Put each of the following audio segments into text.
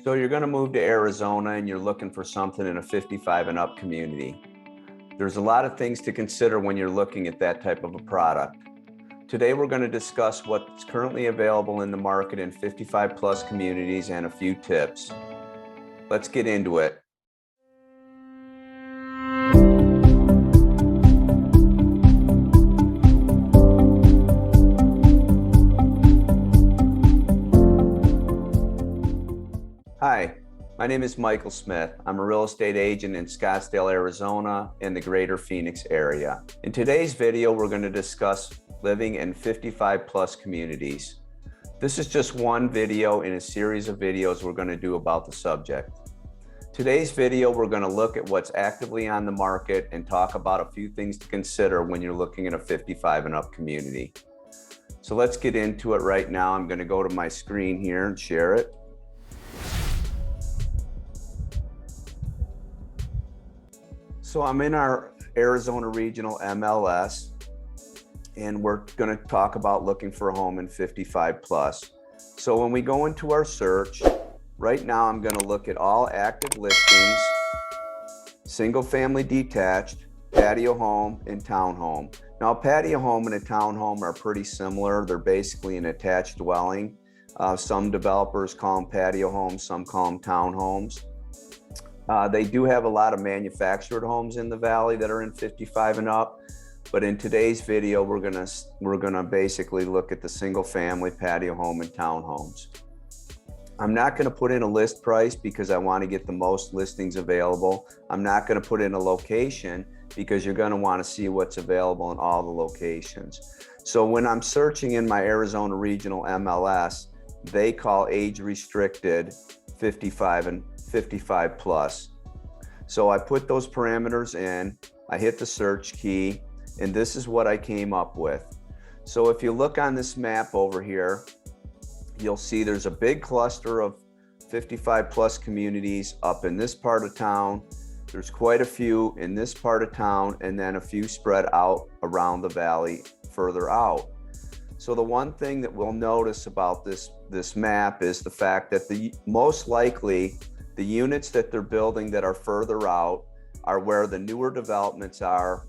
So you're going to move to Arizona and you're looking for something in a 55 and up community. There's a lot of things to consider when you're looking at that type of a product. Today we're going to discuss what's currently available in the market in 55 plus communities and a few tips. Let's get into it. Hi, my name is Michael Smith. I'm a real estate agent in Scottsdale, Arizona and the greater Phoenix area. In today's video, we're going to discuss living in 55 plus communities. This is just one video in a series of videos we're going to do about the subject. Today's video, we're going to look at what's actively on the market and talk about a few things to consider when you're looking at a 55 and up community. So let's get into it right now. I'm going to go to my screen here and share it. So I'm in our Arizona Regional MLS, and we're going to talk about looking for a home in 55 plus. So when we go into our search, right now I'm going to look at all active listings, single family detached, patio home, and townhome. Now a patio home and a townhome are pretty similar. They're basically an attached dwelling. Some developers call them patio homes, some call them townhomes. They do have a lot of manufactured homes in the valley that are in 55 and up, but in today's video we're gonna basically look at the single family, patio home, and townhomes. I'm not going to put in a list price because I want to get the most listings available. I'm not going to put in a location because you're going to want to see what's available in all the locations. So when I'm searching in my Arizona Regional MLS, they call age restricted 55 plus. So I put those parameters in, I hit the search key, and this is what I came up with. So if you look on this map over here, you'll see there's a big cluster of 55 plus communities up in this part of town. There's quite a few in this part of town, and then a few spread out around the valley further out. So the one thing that we'll notice about this map is the fact that most likely the units that they're building that are further out are where the newer developments are,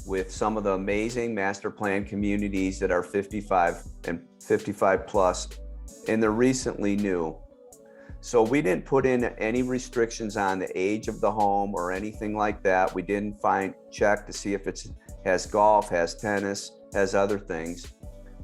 with some of the amazing master plan communities that are 55 and 55 plus, and they're recently new. So we didn't put in any restrictions on the age of the home or anything like that. We didn't check to see if it has golf, has tennis, has other things.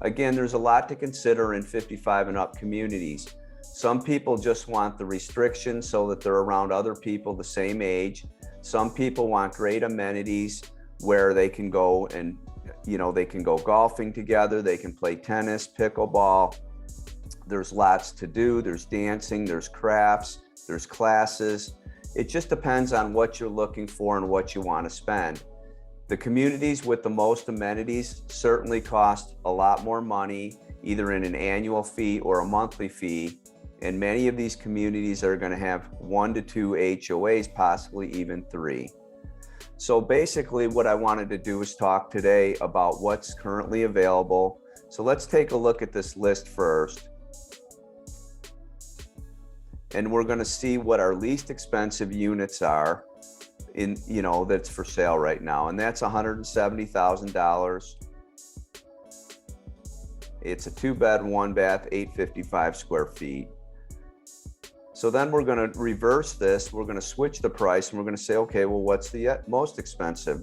Again, there's a lot to consider in 55 and up communities. Some people just want the restrictions so that they're around other people the same age. Some people want great amenities where they can go and, they can go golfing together, they can play tennis, pickleball. There's lots to do. There's dancing, there's crafts, there's classes. It just depends on what you're looking for and what you want to spend. The communities with the most amenities certainly cost a lot more money, either in an annual fee or a monthly fee. And many of these communities are going to have 1 to 2 HOAs, possibly even 3. So basically what I wanted to do is talk today about what's currently available. So let's take a look at this list first. And we're going to see what our least expensive units are that's for sale right now. And that's $170,000. It's a 2-bed, 1-bath, 855 square feet. So then we're going to reverse this. We're going to switch the price and we're going to say, okay, well, what's the most expensive?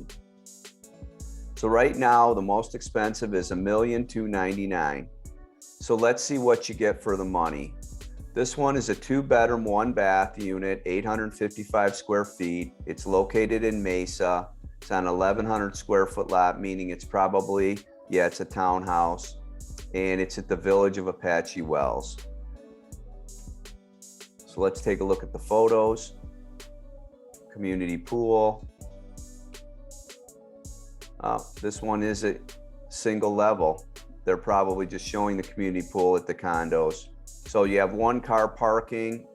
So right now, the most expensive is $1,299,000. So let's see what you get for the money. This one is a 2-bedroom, 1-bath unit, 855 square feet. It's located in Mesa. It's on an 1,100 square foot lot, meaning it's probably, it's a townhouse, and it's at the village of Apache Wells. So let's take a look at the photos. Community pool. This one is a single level. They're probably just showing the community pool at the condos. So you have 1 car parking.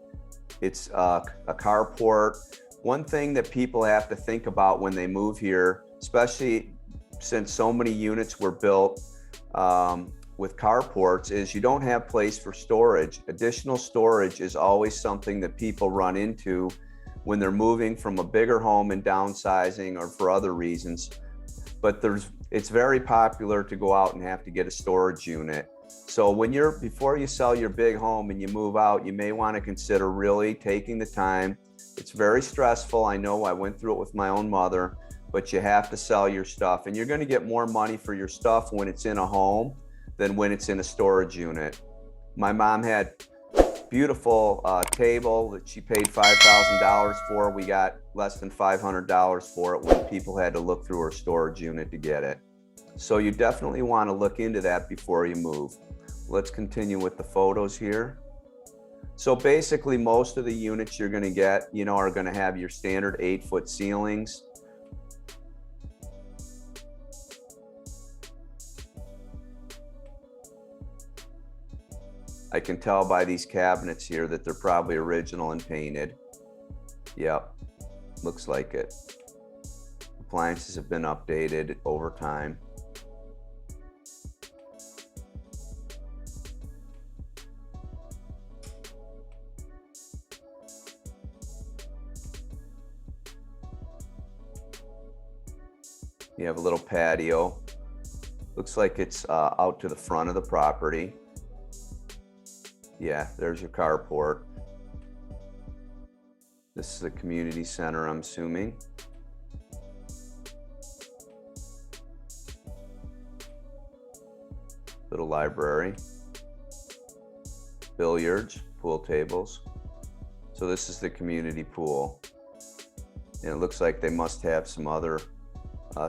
It's a carport. One thing that people have to think about when they move here, especially since so many units were built with carports is you don't have place for storage. Additional storage is always something that people run into when they're moving from a bigger home and downsizing or for other reasons. But it's very popular to go out and have to get a storage unit. So before you sell your big home and you move out, you may want to consider really taking the time. It's very stressful. I know, I went through it with my own mother, but you have to sell your stuff, and you're going to get more money for your stuff when it's in a home than when it's in a storage unit. My mom had a beautiful table that she paid $5,000 for. We got less than $500 for it when people had to look through her storage unit to get it. So you definitely want to look into that before you move. Let's continue with the photos here. So basically most of the units you're going to get, are going to have your standard 8-foot ceilings. I can tell by these cabinets here that they're probably original and painted. Yep, looks like it. Appliances have been updated over time. You have a little patio. Looks like it's out to the front of the property. Yeah, there's your carport. This is the community center, I'm assuming. Little library. Billiards, pool tables. So this is the community pool. And it looks like they must have some other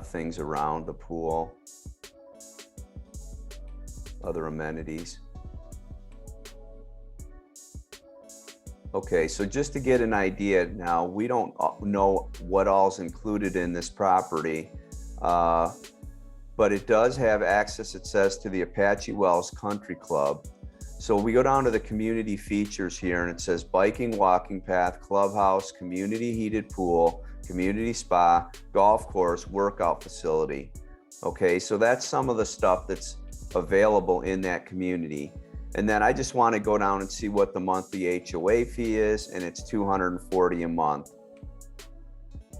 things around the pool. Other amenities. Okay, so just to get an idea now, we don't know what all's included in this property, but it does have access, it says, to the Apache Wells Country Club. So we go down to the community features here, and it says biking, walking path, clubhouse, community heated pool, community spa, golf course, workout facility. Okay, so that's some of the stuff that's available in that community. And then I just want to go down and see what the monthly HOA fee is, and it's $240 a month.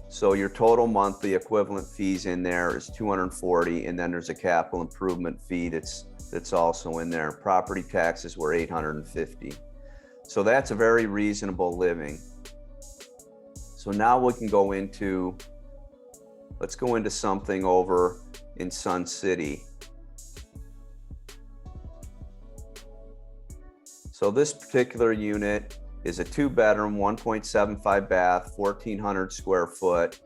So your total monthly equivalent fees in there is $240, and then there's a capital improvement fee that's also in there. Property taxes were $850. So that's a very reasonable living. So now we can go into, let's go into something over in Sun City. So this particular unit is a 2-bedroom, 1.75 bath, 1,400 square foot.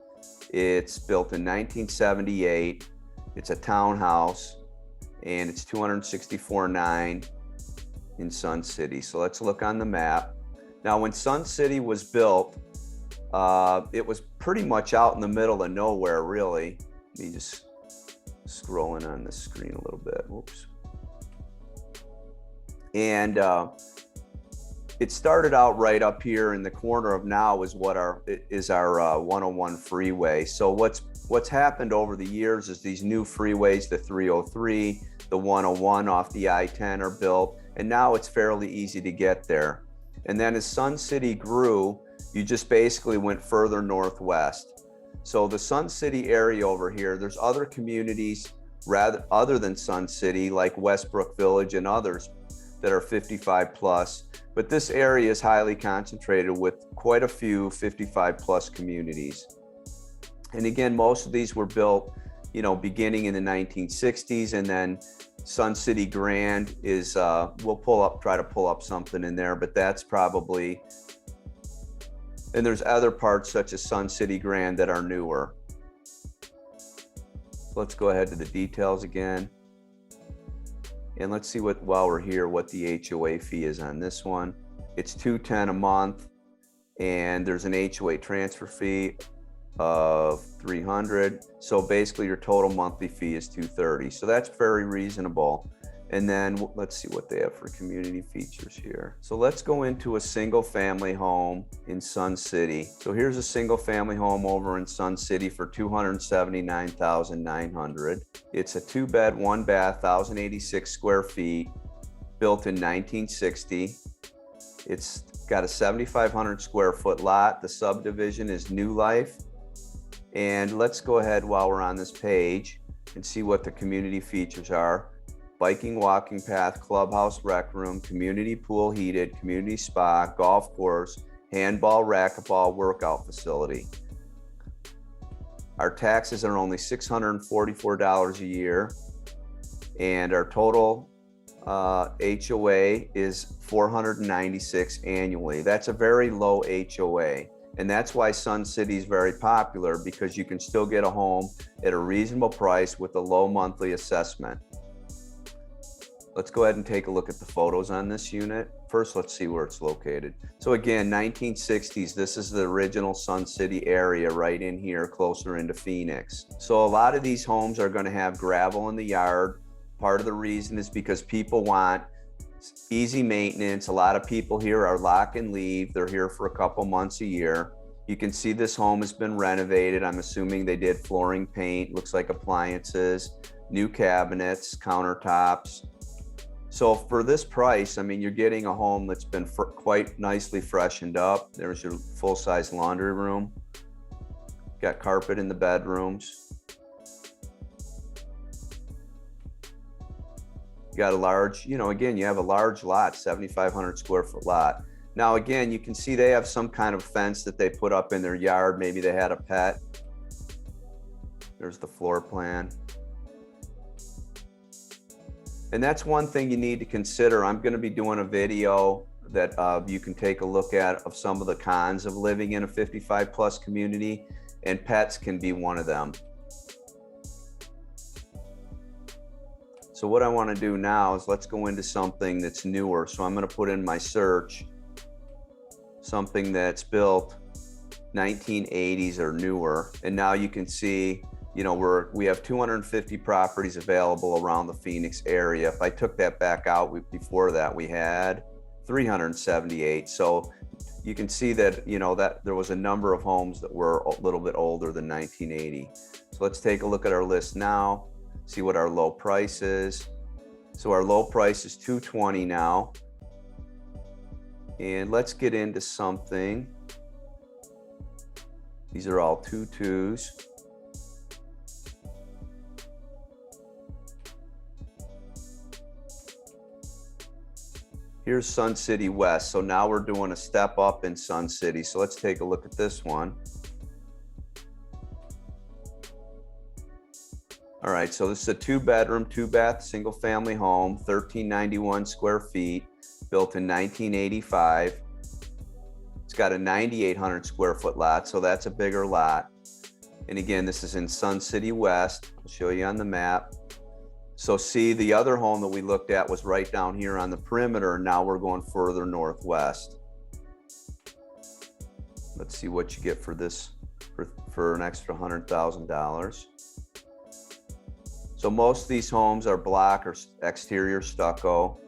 It's built in 1978. It's a townhouse, and it's $264,900 in Sun City. So let's look on the map. Now, when Sun City was built, it was pretty much out in the middle of nowhere, really. Let me just scrolling on the screen a little bit. Whoops. And it started out right up here in the corner of now is our 101 freeway. So what's happened over the years is these new freeways, the 303, the 101 off the I-10 are built, and now it's fairly easy to get there. And then as Sun City grew, you just basically went further northwest. So the Sun City area over here, there's other communities other than Sun City, like Westbrook Village and others, that are 55 plus, but this area is highly concentrated with quite a few 55 plus communities. And again, most of these were built, beginning in the 1960s, and then Sun City Grand is, we'll try to pull up something in there, but that's probably, and there's other parts such as Sun City Grand that are newer. So let's go ahead to the details again. And let's see while we're here, what the HOA fee is on this one. It's $210 a month, and there's an HOA transfer fee of $300. So basically your total monthly fee is $230. So that's very reasonable. And then let's see what they have for community features here. So let's go into a single family home in Sun City. So here's a single family home over in Sun City for $279,900. It's a 2-bed, 1-bath, 1,086 square feet, built in 1960. It's got a 7,500 square foot lot. The subdivision is New Life. And let's go ahead while we're on this page and see what the community features are. Biking, walking path, clubhouse, rec room, community pool heated, community spa, golf course, handball, racquetball, workout facility. Our taxes are only $644 a year, and our total HOA is $496 annually. That's a very low HOA. And that's why Sun City is very popular, because you can still get a home at a reasonable price with a low monthly assessment. Let's go ahead and take a look at the photos on this unit. First, let's see where it's located. So again, 1960s, this is the original Sun City area right in here, closer into Phoenix. So a lot of these homes are gonna have gravel in the yard. Part of the reason is because people want easy maintenance. A lot of people here are lock and leave. They're here for a couple months a year. You can see this home has been renovated. I'm assuming they did flooring, paint, looks like appliances, new cabinets, countertops. So for this price, I mean, you're getting a home that's been quite nicely freshened up. There's your full-size laundry room. Got carpet in the bedrooms. You got a large, again, you have a large lot, 7,500 square foot lot. Now, again, you can see they have some kind of fence that they put up in their yard. Maybe they had a pet. There's the floor plan. And that's one thing you need to consider. I'm going to be doing a video that you can take a look at of some of the cons of living in a 55 plus community, and pets can be one of them. So what I want to do now is let's go into something that's newer. So I'm going to put in my search something that's built 1980s or newer. And now you can see, we have 250 properties available around the Phoenix area. If I took that back out, before that we had 378. So you can see that, that there was a number of homes that were a little bit older than 1980. So let's take a look at our list now, see what our low price is. So our low price is $220 now. And let's get into something. These are all 2.2s. Here's Sun City West. So now we're doing a step up in Sun City. So let's take a look at this one. All right, so this is a 2-bedroom, 2-bath, single family home, 1,391 square feet, built in 1985. It's got a 9,800 square foot lot, so that's a bigger lot. And again, this is in Sun City West. I'll show you on the map. So see, the other home that we looked at was right down here on the perimeter. Now we're going further northwest. Let's see what you get for this for an extra $100,000. So most of these homes are block or exterior stucco.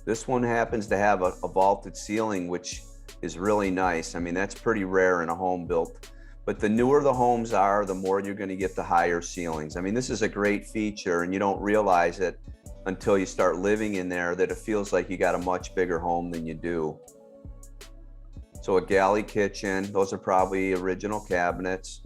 This one happens to have a vaulted ceiling, which is really nice. I mean, that's pretty rare in a home built. But the newer the homes are, the more you're going to get the higher ceilings. I mean, this is a great feature, and you don't realize it until you start living in there, that it feels like you got a much bigger home than you do. So a galley kitchen, those are probably original cabinets.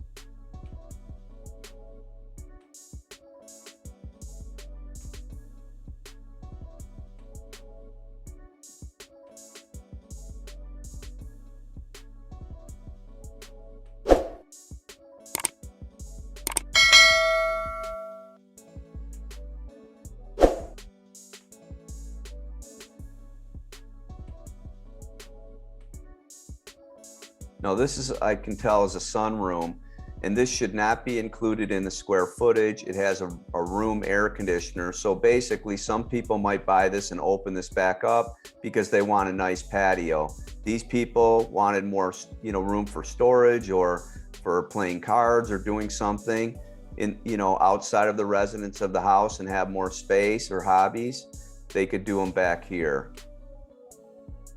Now this is, I can tell, is a sunroom, and this should not be included in the square footage. It has a room air conditioner. So basically, some people might buy this and open this back up because they want a nice patio. These people wanted more, room for storage or for playing cards or doing something. in, outside of the residence of the house and have more space or hobbies, they could do them back here.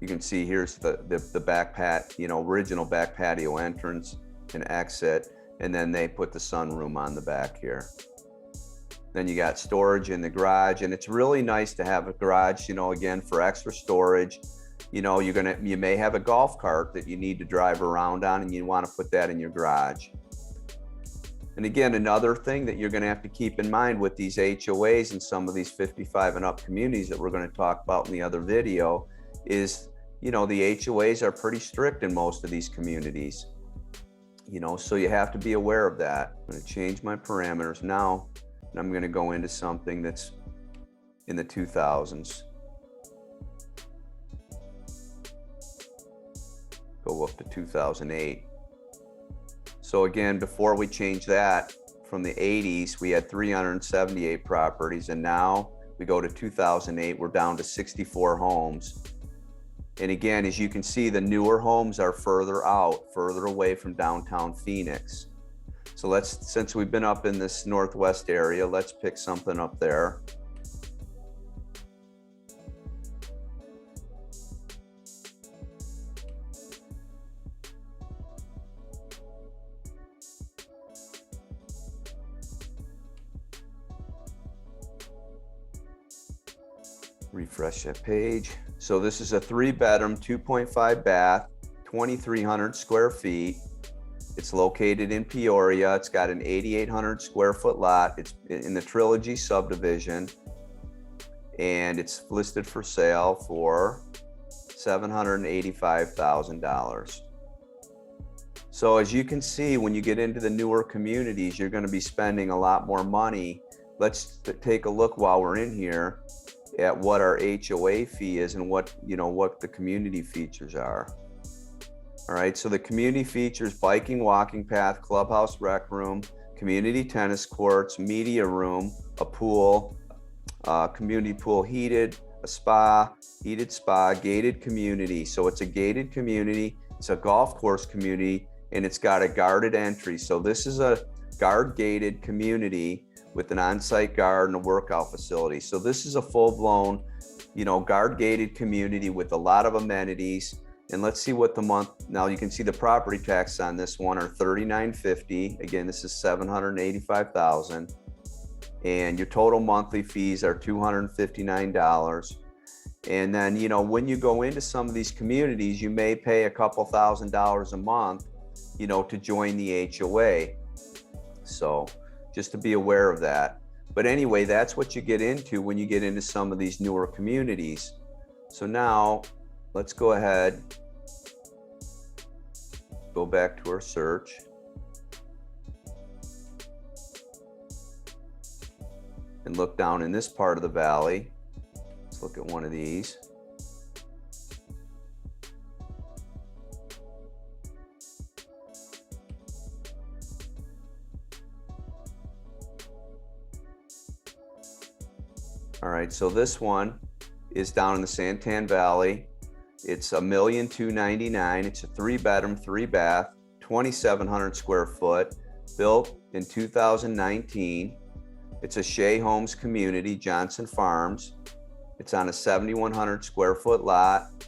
You can see here's the back original back patio entrance and exit, and then they put the sunroom on the back here. Then you got storage in the garage, and it's really nice to have a garage, again, for extra storage. You may have a golf cart that you need to drive around on, and you want to put that in your garage. And again, another thing that you're going to have to keep in mind with these HOAs and some of these 55 and up communities that we're going to talk about in the other video is, the HOAs are pretty strict in most of these communities, so you have to be aware of that. I'm going to change my parameters now, and I'm going to go into something that's in the 2000s. Go up to 2008. So again, before we change that, from the 80s, we had 378 properties, and now we go to 2008, we're down to 64 homes. And again, as you can see, the newer homes are further out, further away from downtown Phoenix. So since we've been up in this northwest area, let's pick something up there. Refresh that page. So this is a 3-bedroom, 2.5 bath, 2,300 square feet. It's located in Peoria. It's got an 8,800 square foot lot. It's in the Trilogy subdivision, and it's listed for sale for $785,000. So as you can see, when you get into the newer communities, you're going to be spending a lot more money. Let's take a look while we're in here at what our HOA fee is and what the community features are. All right, so the community features biking, walking path, clubhouse, rec room, community tennis courts, media room, a pool, community pool heated, a spa, heated spa, gated community. So it's a gated community, it's a golf course community, and it's got a guarded entry. So this is a guard gated community with an on-site guard and a workout facility. So this is a full-blown, guard gated community with a lot of amenities. And let's see what the month, now you can see the property taxes on this one are $39.50. Again, this is $785,000. And your total monthly fees are $259. And then, when you go into some of these communities, you may pay a couple $1,000s a month, to join the HOA. So just to be aware of that. But anyway, that's what you get into when you get into some of these newer communities. So now let's go ahead, go back to our search. And look down in this part of the valley. Let's look at one of these. All right, so this one is down in the Santan Valley. It's $1,299,000. It's a 3-bedroom, 3-bath, 2,700 square foot, built in 2019. It's a Shea Homes community, Johnson Farms. It's on a 7,100 square foot lot.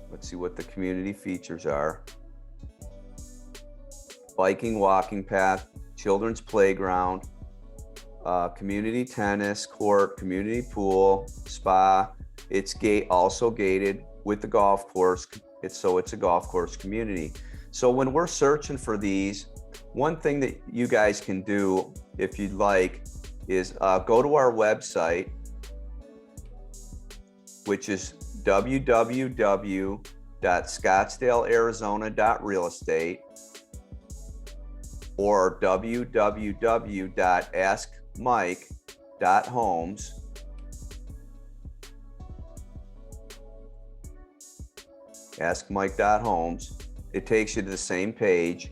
Let's see what the community features are. Biking, walking path, children's playground, community tennis court, community pool, spa. It's also gated with the golf course. It's a golf course community. So when we're searching for these, one thing that you guys can do, if you'd like, is go to our website, which is www.scottsdalearizona.realestate or www.askmike.homes. askmike.homes. It takes you to the same page.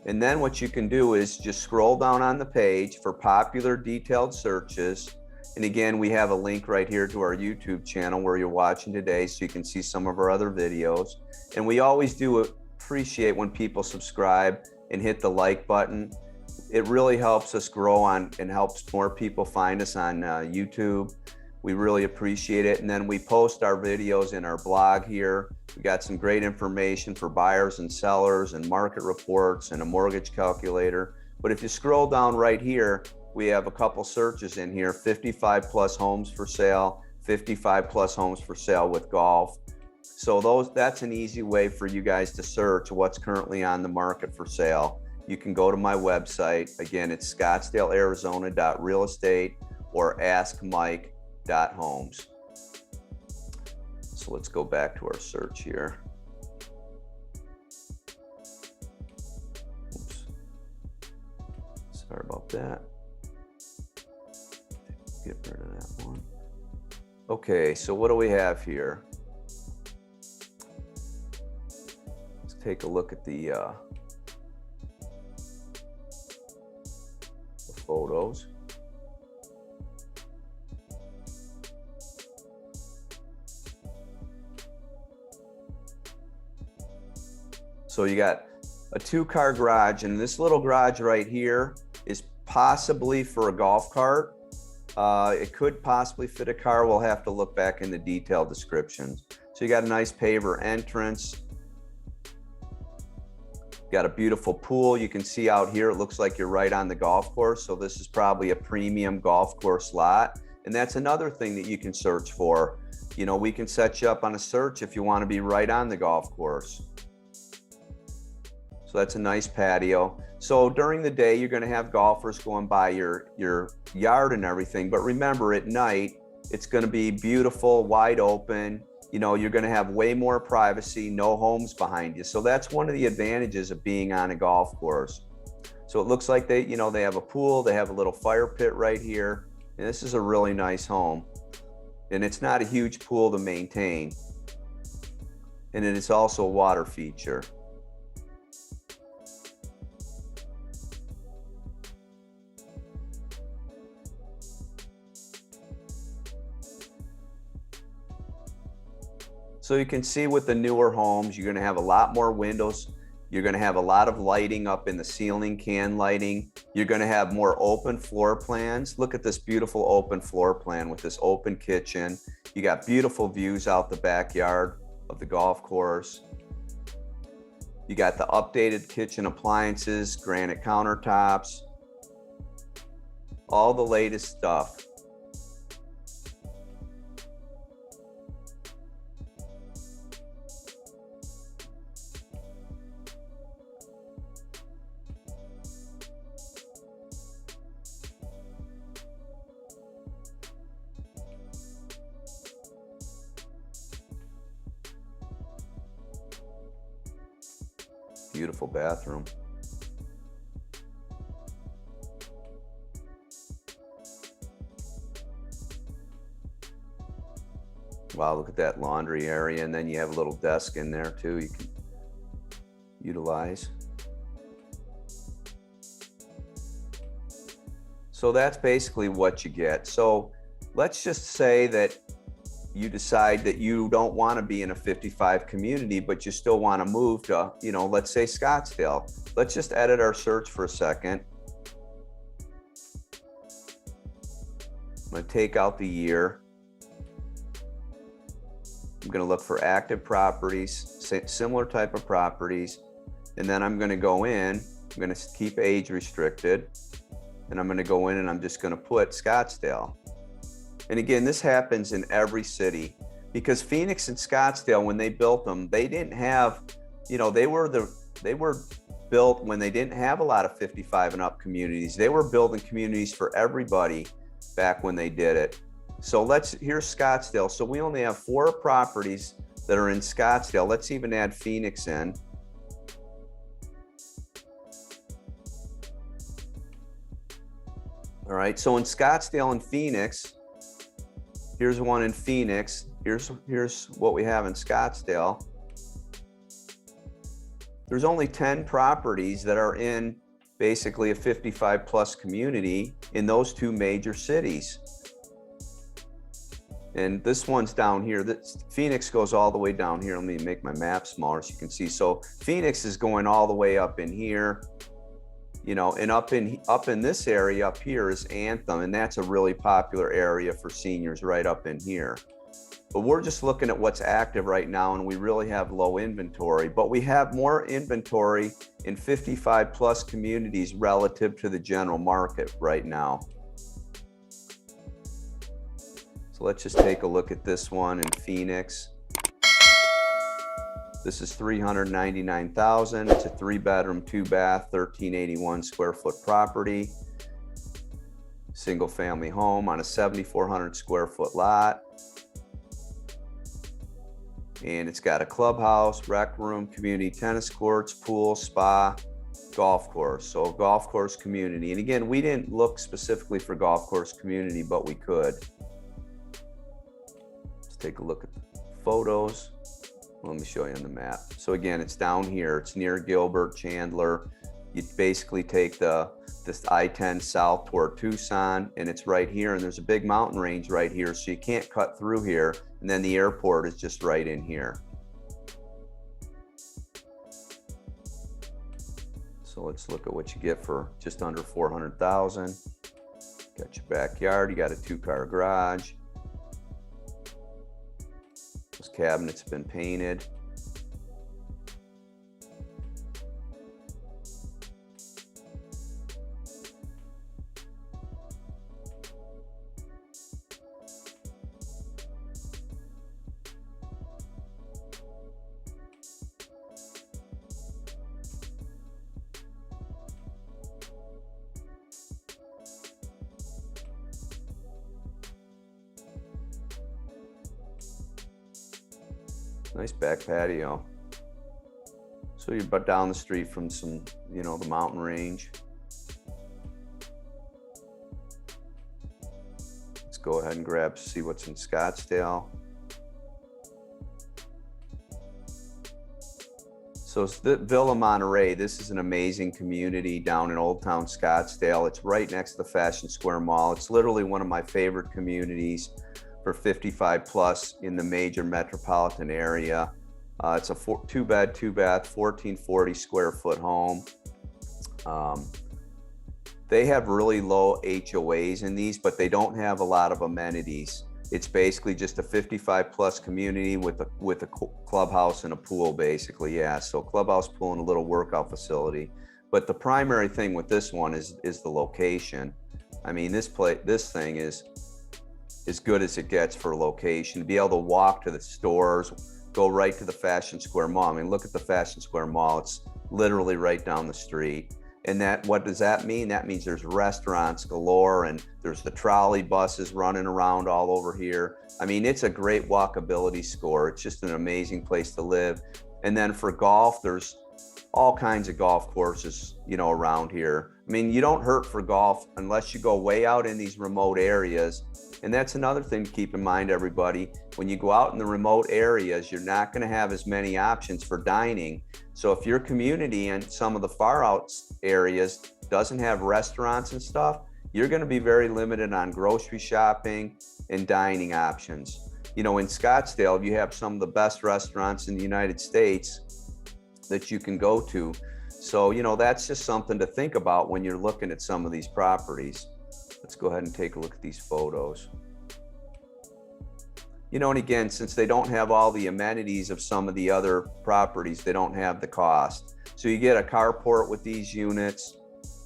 And then what you can do is just scroll down on the page for popular detailed searches. And again, we have a link right here to our YouTube channel where you're watching today, so you can see some of our other videos. And we always do appreciate when people subscribe and hit the like button. It really helps us grow on and helps more people find us on YouTube. We really appreciate it. And then we post our videos in our blog here. We got some great information for buyers and sellers and market reports and a mortgage calculator. But if you scroll down right here, we have a couple searches in here: 55 plus homes for sale, 55 plus homes for sale with golf. So that's an easy way for you guys to search what's currently on the market for sale. You can go to my website. Again, it's scottsdalearizona.realestate or askmike.homes. So let's go back to our search here. Oops. Sorry about that. Get rid of that one. Okay, so what do we have here? Let's take a look at the photos. So you got a 2-car garage, and this little garage right here is possibly for a golf cart. It could possibly fit a car. We'll have to look back in the detailed descriptions. So you got a nice paver entrance. Got a beautiful pool. You can see out here, it looks like you're right on the golf course. So this is probably a premium golf course lot. And that's another thing that you can search for. You know, we can set you up on a search if you want to be right on the golf course. So that's a nice patio. So during the day, you're going to have golfers going by your yard and everything. But remember, at night, it's going to be beautiful, wide open. You know, you're going to have way more privacy, no homes behind you. So that's one of the advantages of being on a golf course. So it looks like they have a pool, they have a little fire pit right here. And this is a really nice home. And it's not a huge pool to maintain. And it is also a water feature. So you can see with the newer homes, you're going to have a lot more windows. You're going to have a lot of lighting up in the ceiling, can lighting. You're going to have more open floor plans. Look at this beautiful open floor plan with this open kitchen. You got beautiful views out the backyard of the golf course. You got the updated kitchen appliances, granite countertops, all the latest stuff. Beautiful bathroom. Wow, look at that laundry area. And then you have a little desk in there too you can utilize. So that's basically what you get. So let's just say that you decide that you don't want to be in a 55 community, but you still want to move to, let's say Scottsdale. Let's just edit our search for a second. I'm going to take out the year. I'm going to look for active properties, similar type of properties. And then I'm going to go in, I'm going to keep age restricted. And I'm going to go in and I'm just going to put Scottsdale. And again, this happens in every city because Phoenix and Scottsdale, when they built them, they didn't have, they were built when they didn't have a lot of 55 and up communities. They were building communities for everybody back when they did it. So here's Scottsdale. So we only have 4 properties that are in Scottsdale. Let's even add Phoenix in. All right, so in Scottsdale and Phoenix, here's one in Phoenix. Here's what we have in Scottsdale. There's only 10 properties that are in basically a 55 plus community in those 2 major cities. And this one's down here. This Phoenix goes all the way down here. Let me make my map smaller so you can see. So Phoenix is going all the way up in here, you know, and up in this area up here is Anthem, and that's a really popular area for seniors right up in here. But we're just looking at what's active right now, and we really have low inventory, but we have more inventory in 55 plus communities relative to the general market right now. So let's just take a look at this one in Phoenix. This is $399,000. It's a 3-bedroom, 2-bath, 1,381 square foot property. Single family home on a 7,400 square foot lot. And it's got a clubhouse, rec room, community tennis courts, pool, spa, golf course. So golf course community. And again, we didn't look specifically for golf course community, but we could. Let's take a look at the photos. Let me show you on the map. So again, it's down here. It's near Gilbert, Chandler. You basically take this I-10 south toward Tucson, and it's right here. And there's a big mountain range right here, so you can't cut through here. And then the airport is just right in here. So let's look at what you get for just under $400,000. Got your backyard. You got a 2-car garage. Those cabinets have been painted. Nice back patio. So you're but down the street from some, you know, the mountain range. Let's go ahead and grab, see what's in Scottsdale. So it's the Villa Monterey. This is an amazing community down in Old Town Scottsdale. It's right next to the Fashion Square Mall. It's literally one of my favorite communities for 55 plus in the major metropolitan area. It's a 2-bed, 2-bath, 1,440 square foot home. They have really low HOAs in these, but they don't have a lot of amenities. It's basically just a 55 plus community with a clubhouse and a pool, basically. Yeah, so clubhouse, pool, and a little workout facility. But the primary thing with this one is the location. I mean, this thing is as good as it gets for location. To be able to walk to the stores, go right to the Fashion Square Mall. I mean, look at the Fashion Square Mall. It's literally right down the street. And what does that mean? That means there's restaurants galore, and there's the trolley buses running around all over here. I mean, it's a great walkability score. It's just an amazing place to live. And then for golf, there's all kinds of golf courses, you know, around here. I mean, you don't hurt for golf unless you go way out in these remote areas. And that's another thing to keep in mind, everybody. When you go out in the remote areas, you're not going to have as many options for dining. So if your community in some of the far out areas doesn't have restaurants and stuff, you're going to be very limited on grocery shopping and dining options. You know, in Scottsdale, you have some of the best restaurants in the United States that you can go to. So, you know, that's just something to think about when you're looking at some of these properties. Let's go ahead and take a look at these photos. You know, and again, since they don't have all the amenities of some of the other properties, they don't have the cost. So you get a carport with these units.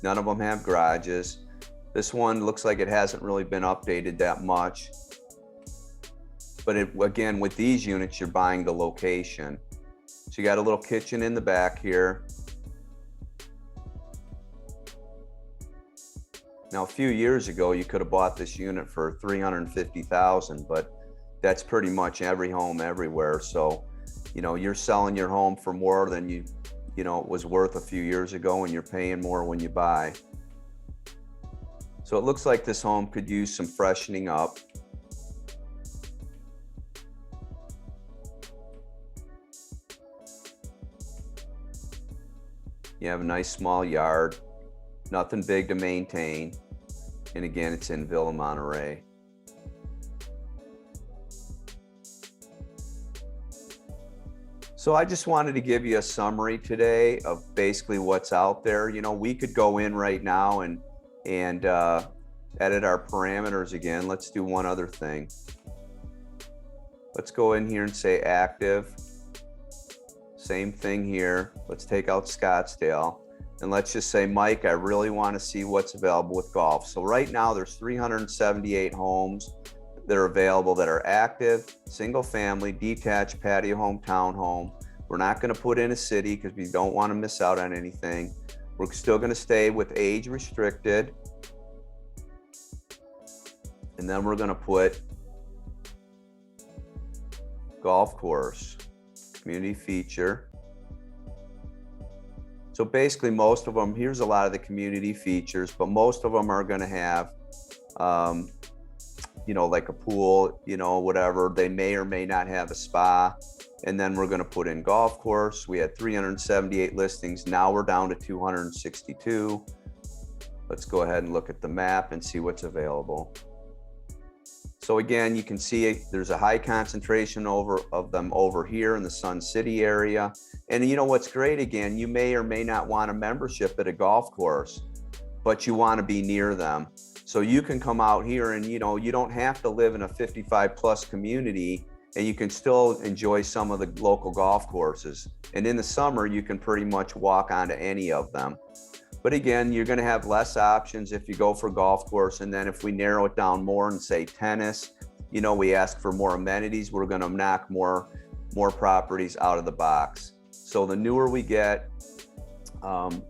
None of them have garages. This one looks like it hasn't really been updated that much. But again, with these units, you're buying the location. So you got a little kitchen in the back here. Now, a few years ago, you could have bought this unit for $350,000, but that's pretty much every home everywhere. So, you know, you're selling your home for more than you know, it was worth a few years ago, and you're paying more when you buy. So it looks like this home could use some freshening up. You have a nice small yard, nothing big to maintain. And again, it's in Villa Monterey. So I just wanted to give you a summary today of basically what's out there. You know, we could go in right now and edit our parameters again. Let's do one other thing. Let's go in here and say active. Same thing here. Let's take out Scottsdale. And let's just say, Mike, I really want to see what's available with golf. So right now there's 378 homes that are available that are active, single family, detached, patio home, townhome. We're not going to put in a city because we don't want to miss out on anything. We're still going to stay with age restricted. And then we're going to put golf course, community feature. So basically most of them, here's a lot of the community features, but most of them are going to have, you know, like a pool, you know, whatever. They may or may not have a spa. And then we're going to put in golf course. We had 378 listings. Now we're down to 262. Let's go ahead and look at the map and see what's available. So again, you can see there's a high concentration of them over here in the Sun City area. And you know what's great, again, you may or may not want a membership at a golf course, but you want to be near them. So you can come out here and, you know, you don't have to live in a 55 plus community, and you can still enjoy some of the local golf courses. And in the summer, you can pretty much walk onto any of them. But again, you're going to have less options if you go for golf course. And then if we narrow it down more and say tennis, you know, we ask for more amenities, we're going to knock more properties out of the box. So the newer we get,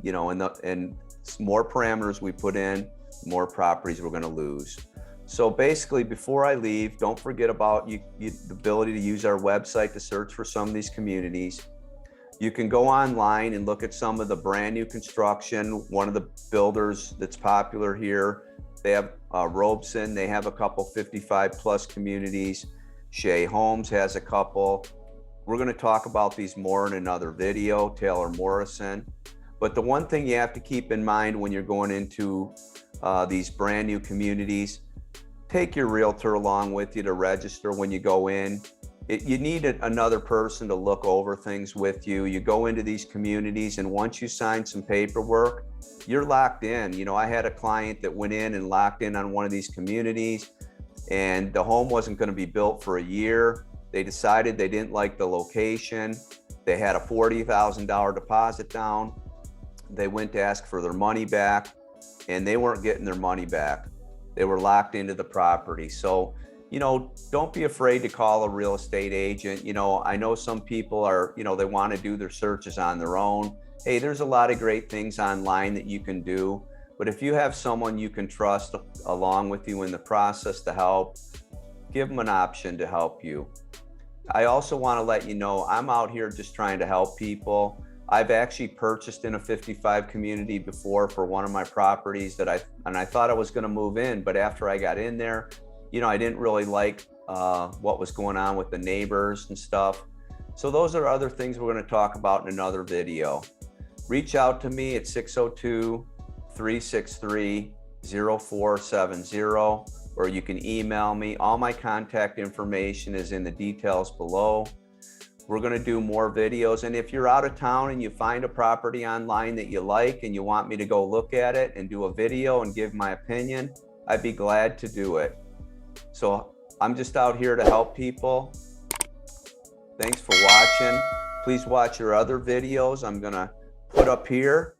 you know, and more parameters we put in, more properties we're going to lose. So basically, before I leave, don't forget about the ability to use our website to search for some of these communities. You can go online and look at some of the brand new construction. One of the builders that's popular here, they have Robeson. They have a couple 55 plus communities. Shea Homes has a couple. We're going to talk about these more in another video, Taylor Morrison. But the one thing you have to keep in mind when you're going into these brand new communities, take your realtor along with you to register when you go in. You need another person to look over things with you. You go into these communities, and once you sign some paperwork, you're locked in. You know, I had a client that went in and locked in on one of these communities, and the home wasn't going to be built for a year. They decided they didn't like the location. They had a $40,000 deposit down. They went to ask for their money back, and they weren't getting their money back. They were locked into the property. So, you know, don't be afraid to call a real estate agent. You know, I know some people are, you know, they want to do their searches on their own. Hey, there's a lot of great things online that you can do. But if you have someone you can trust along with you in the process to help, give them an option to help you. I also want to let you know, I'm out here just trying to help people. I've actually purchased in a 55 community before for one of my properties that I thought I was going to move in, but after I got in there, you know, I didn't really like what was going on with the neighbors and stuff. So those are other things we're going to talk about in another video. Reach out to me at 602-363-0470, or you can email me. All my contact information is in the details below. We're going to do more videos. And if you're out of town and you find a property online that you like and you want me to go look at it and do a video and give my opinion, I'd be glad to do it. So I'm just out here to help people. Thanks for watching. Please watch your other videos I'm going to put up here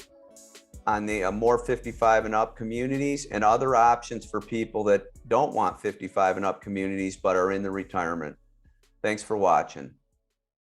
on the more 55 and up communities, and other options for people that don't want 55 and up communities but are in the retirement. Thanks for watching.